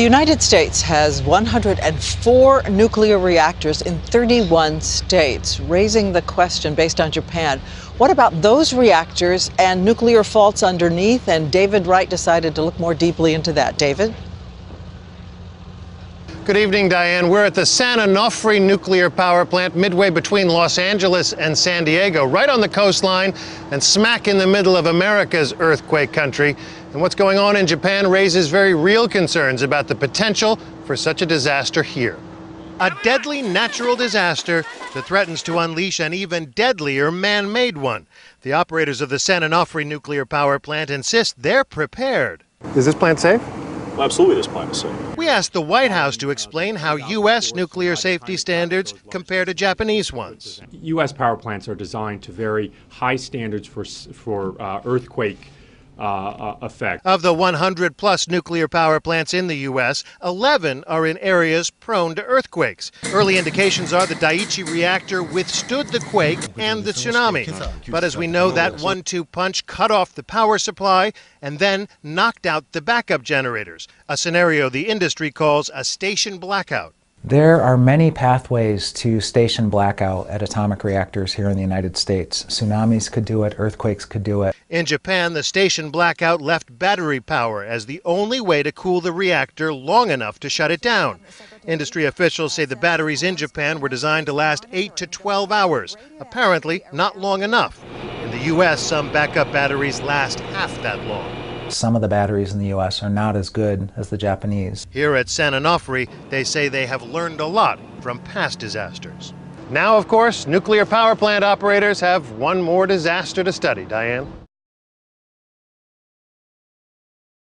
The United States has 104 nuclear reactors in 31 states, raising the question based on Japan. What about those reactors and nuclear faults underneath? And David Wright decided to look more deeply into that. David? Good evening, Diane. We're at the San Onofre nuclear power plant midway between Los Angeles and San Diego, right on the coastline and smack in the middle of America's earthquake country. And what's going on in Japan raises very real concerns about the potential for such a disaster here. A deadly natural disaster that threatens to unleash an even deadlier man-made one. The operators of the San Onofre nuclear power plant insist they're prepared. Is this plant safe? Well, absolutely, this plant is safe. We asked the White House to explain how U.S. nuclear safety standards compare to Japanese ones. U.S. power plants are designed to very high standards for earthquake effect. Of the 100-plus nuclear power plants in the U.S., 11 are in areas prone to earthquakes. Early indications are the Daiichi reactor withstood the quake and the tsunami. But as we know, that 1-2 punch cut off the power supply and then knocked out the backup generators, a scenario the industry calls a station blackout. There are many pathways to station blackout at atomic reactors here in the United States. Tsunamis could do it, earthquakes could do it. In Japan, the station blackout left battery power as the only way to cool the reactor long enough to shut it down. Industry officials say the batteries in Japan were designed to last 8 to 12 hours, apparently not long enough. In the U.S., some backup batteries last half that long. Some of the batteries in the U.S. are not as good as the Japanese. Here at San Onofre, they say they have learned a lot from past disasters. Now, of course, nuclear power plant operators have one more disaster to study. Diane?